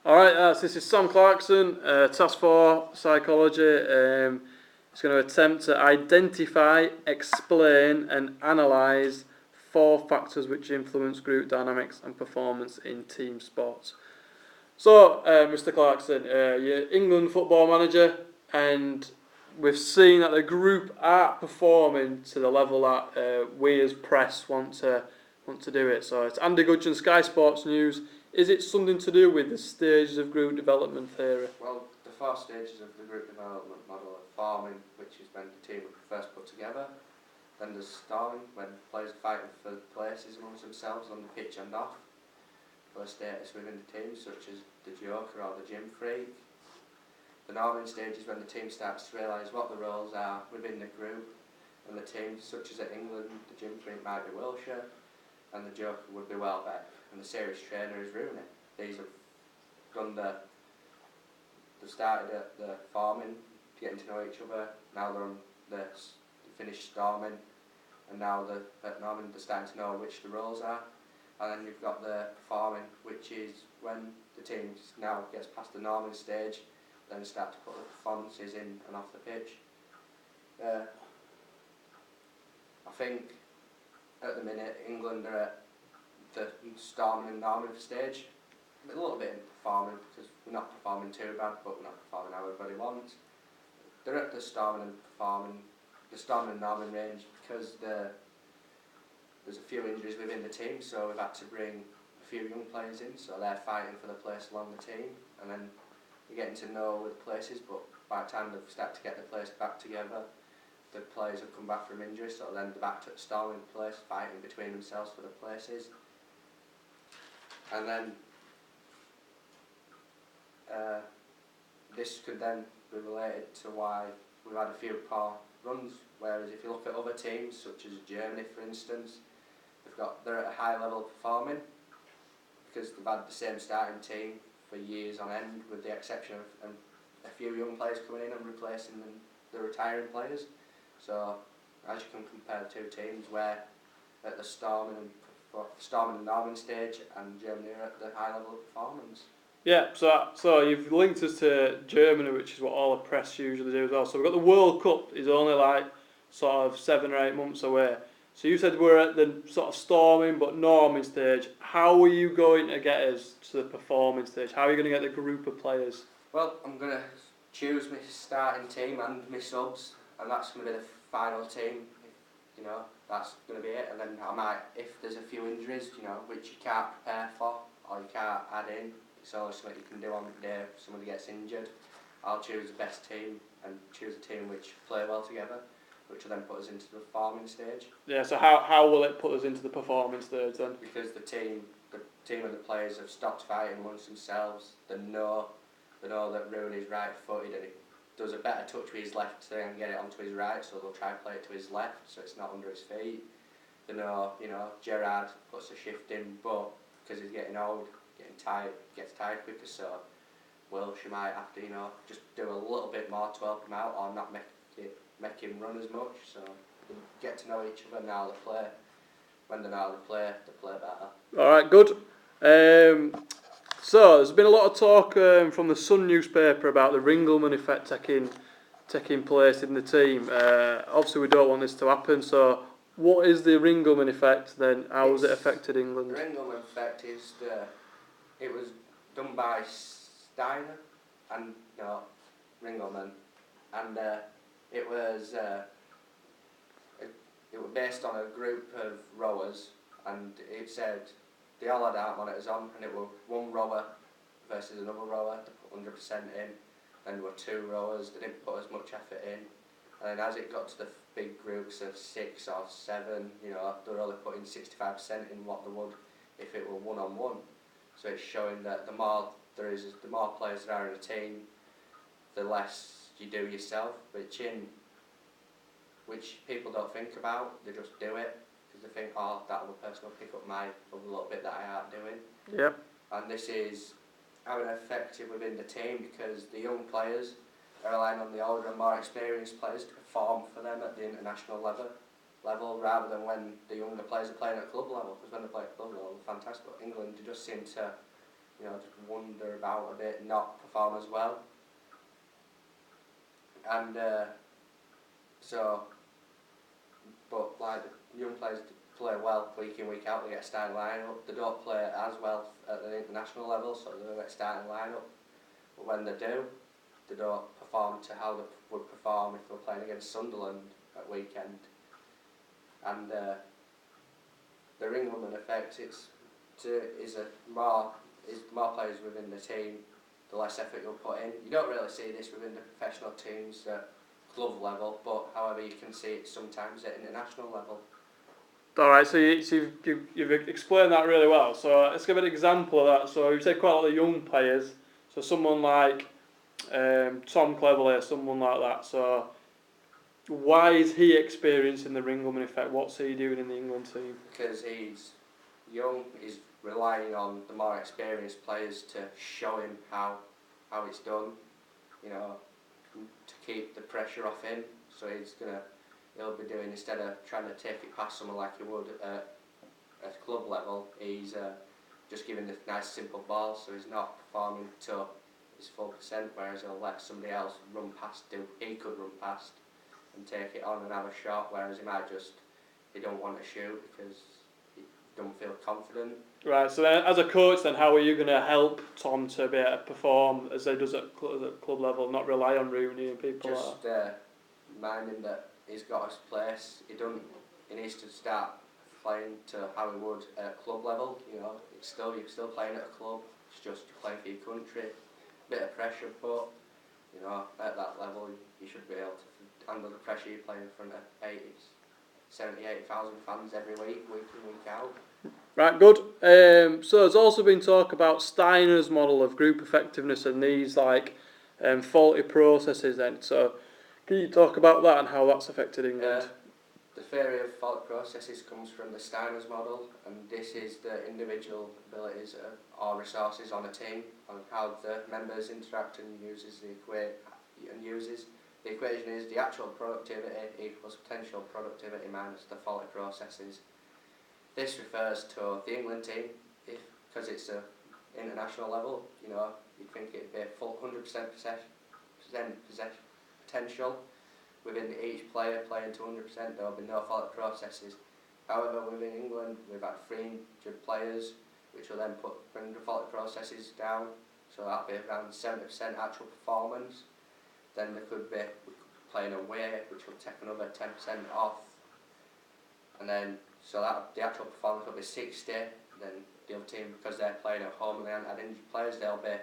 Alright, this is Sam Clarkson, Task 4 Psychology. It's going to attempt to identify, explain and analyse 4 factors which influence group dynamics and performance in team sports. So, Mr Clarkson, you're England football manager, and we've seen that the group aren't performing to the level that we as press want to do it. So it's Andy Gudgeon, Sky Sports News. Is it something to do with the stages of group development theory? Well, the 4 stages of the group development model are forming, which is when the team are first put together. Then there's storming, when players are fighting for places amongst themselves on the pitch and off, for a status within the team, such as the joker or the gym freak. The norming stage is when the team starts to realise what the roles are within the group, and the team, such as at England, the gym freak might be Wilshere, and the joker would be Welbeck, and the serious trainer is Rooney. These have done they've started at the forming, getting to know each other. Now they're on the finished storming, and now they're at norming, they're starting to know which the roles are. And then you've got the performing, which is when the team now gets past the norming stage, then start to put the performances in and off the pitch. I think at the minute England are at the storming and norming stage, a little bit in performing, because we're not performing too bad, but we're not performing how everybody wants. They're at the storming and performing, the storming and norming range, because there's a few injuries within the team, so we've had to bring a few young players in, so they're fighting for the place along the team, and then you're getting to know with the places, but by the time they've started to get the place back together, the players have come back from injury, so then they're back to the storming place, fighting between themselves for the places. And then this could then be related to why we've had a few poor runs, whereas if you look at other teams, such as Germany for instance, they're at a high level of performing, because they've had the same starting team for years on end, with the exception of a few young players coming in and replacing the retiring players. So as you can compare the two teams, where at the storming and norming stage, and Germany are at the high level of performance. Yeah, so you've linked us to Germany, which is what all the press usually do as well. So we've got the World Cup is only like sort of 7 or 8 months away. So you said we're at the sort of storming but norming stage. How are you going to get us to the performing stage? How are you going to get the group of players? Well, I'm going to choose my starting team and my subs, and that's going to be the final team. You know, that's going to be it. And then I might, if there's a few injuries, you know, which you can't prepare for or you can't add in, it's always something you can do on the day if somebody gets injured. I'll choose the best team and choose a team which play well together, which will then put us into the performing stage. Yeah, so how will it put us into the performing stage then? Because the team and the players have stopped fighting amongst themselves. They know that Rooney's right-footed, and he does a better touch with his left to then get it onto his right, so they'll try and play it to his left, so it's not under his feet. They know, Gerrard puts a shift in, but because he's getting old, gets tired quicker, so Wilshere might have to, just do a little bit more to help him out, or not make him run as much. So they get to know each other now. They play. When they know how to play, they play better. All right, good. So there's been a lot of talk from the Sun newspaper about the Ringelmann effect taking place in the team. Obviously, we don't want this to happen. So, what is the Ringelmann effect then? How has it affected England? The Ringelmann effect is it was done by Steiner and Ringelmann, and it was based on a group of rowers, and it said they all had heart monitors on, and it was one rower versus another rower. They put 100% in. Then there were 2 rowers. They didn't put as much effort in, and then as it got to the big groups of 6 or 7, they were only putting 65% in what they would if it were one-on-one. So it's showing that the more players there are in a team, the less you do yourself, which people don't think about. They just do it because they think, oh, that other person will pick up my other little bit that I aren't doing. Yep. And this is having an effect within the team, because the young players are relying on the older and more experienced players to perform for them at the international level, rather than when the younger players are playing at club level. Because when they play at club level, they're fantastic. But England just seem to just wander about a bit, not perform as well. And but like the young players play well week in, week out, they get a starting line-up. They don't play as well at the international level, so they don't get a starting line-up. But when they do, they don't perform to how they would perform if they were playing against Sunderland at weekend. And the Ringwoman effect, is more players within the team, the less effort you'll put in. You don't really see this within the professional teams at club level, but however you can see it sometimes at international level. Alright, so you've explained that really well. So let's give an example of that. So you take quite a lot of young players, so someone like Tom Cleverley, someone like that. So why is he experiencing the Ringwoman effect? What's he doing in the England team? Because he's young, he's relying on the more experienced players to show him how it's done, to keep the pressure off him. So he'll be doing, instead of trying to take it past someone like he would at club level, he's just giving the nice simple ball, so he's not performing to his full percent, whereas he'll let somebody else run past him. He could run past and take it on and have a shot, whereas he don't want to shoot because he don't feel confident. Right, so then, as a coach then, how are you going to help Tom to be able to perform as he does at club level, not rely on Rooney and people just like that? Remind him that he's got his place. He needs to start playing to how he would at club level. You're still playing at a club. It's just playing for your country. Bit of pressure, but at that level you should be able to handle the pressure. You're playing in front of 80,000 fans every week in, week out. Right, good. So there's also been talk about Steiner's model of group effectiveness and these faulty processes then. So can you talk about that and how that's affected England? The theory of fault processes comes from the Steiner's model, and this is the individual abilities or resources on a team, on how the members interact and uses the equation is the actual productivity equals potential productivity minus the faulty processes. This refers to the England team, because it's an international level. You'd think it'd be full 100% potential. Within each player playing to 100%, there will be no faulty processes. However, within England, we've had 300 players, which will then bring the faulty processes down. So that'll be around 70% actual performance. Then there could be playing away, which will take another 10% off. And then, the actual performance will be 60. Then the other team, because they're playing at home and they haven't had injured players, they'll be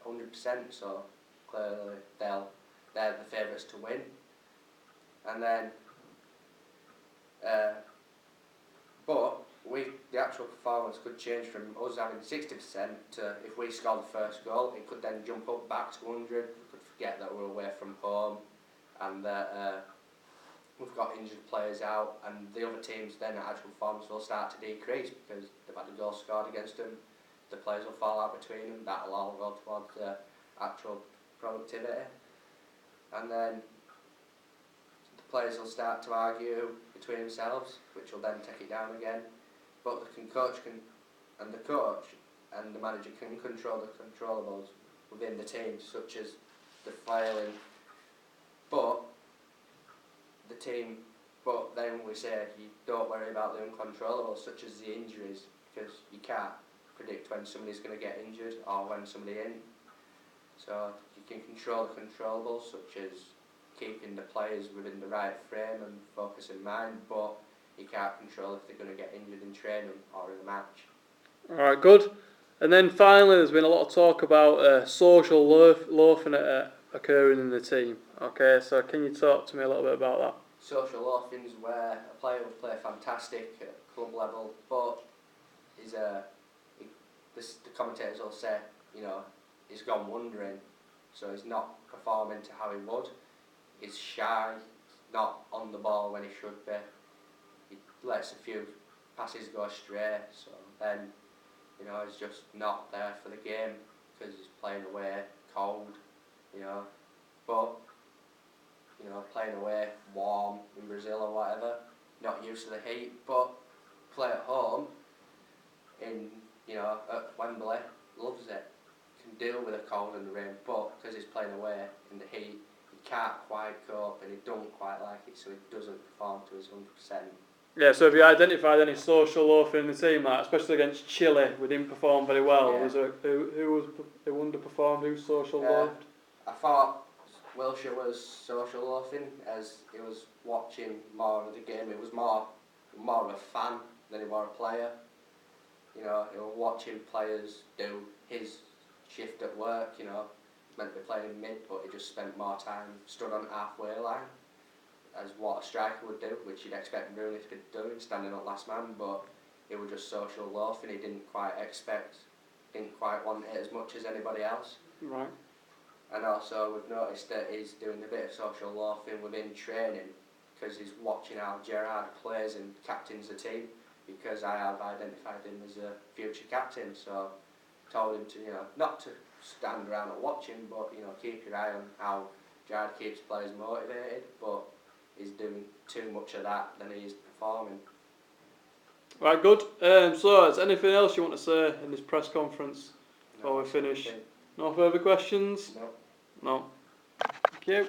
100%. So clearly, they're the favourites to win. And then, the actual performance could change from us having 60% to, if we score the first goal, it could then jump up back to 100. We could forget that we're away from home and that we've got injured players out, and the other teams then at actual performance will start to decrease because they've had a goal scored against them. The players will fall out between them. That'll all go towards the actual productivity. And then players will start to argue between themselves, which will then take it down again. But the coach and the manager can control the controllables within the team, such as the failing. But then we say you don't worry about the uncontrollables, such as the injuries, because you can't predict when somebody's going to get injured or when somebody isn't. So you can control the controllables, such as keeping the players within the right frame and focus in mind, but you can't control if they're going to get injured in training or in a match. Alright, good. And then finally, there's been a lot of talk about social loafing occurring in the team. Okay, so can you talk to me a little bit about that? Social loafing is where a player will play fantastic at club level, but the commentators will say, he's gone wandering, so he's not performing to how he would. He's shy, not on the ball when he should be. He lets a few passes go astray, so then, he's just not there for the game because he's playing away cold, But, playing away warm in Brazil or whatever, not used to the heat, but play at home at Wembley, loves it, can deal with the cold and the rain, but because he's playing away in the heat, he can't quite cope and he don't quite like it, so he doesn't perform to his 100%. Yeah, so have you identified any social loafing in the team, like, especially against Chile? We didn't perform very well. Yeah. Was there, who underperformed? Who social loafed? I thought Wilshire was social loafing as he was watching more of the game. He was more of a fan than he was a player. You know, he was watching players do his shift at work. You know, meant to be playing in mid, but he just spent more time stood on halfway line, as what a striker would do, which you'd expect Rooney to do, standing up last man, but he was just social loafing. He didn't quite want it as much as anybody else. Right. And also we've noticed that he's doing a bit of social loafing within training because he's watching how Gerrard plays and captains the team, because I have identified him as a future captain, so told him to, you know, not to stand around and watch him, but, you know, keep your eye on how Gerrard keeps players motivated, but he's doing too much of that than he is performing. Right, good. So, is anything else you want to say in this press conference before we finish? No further questions? No. No. Thank you.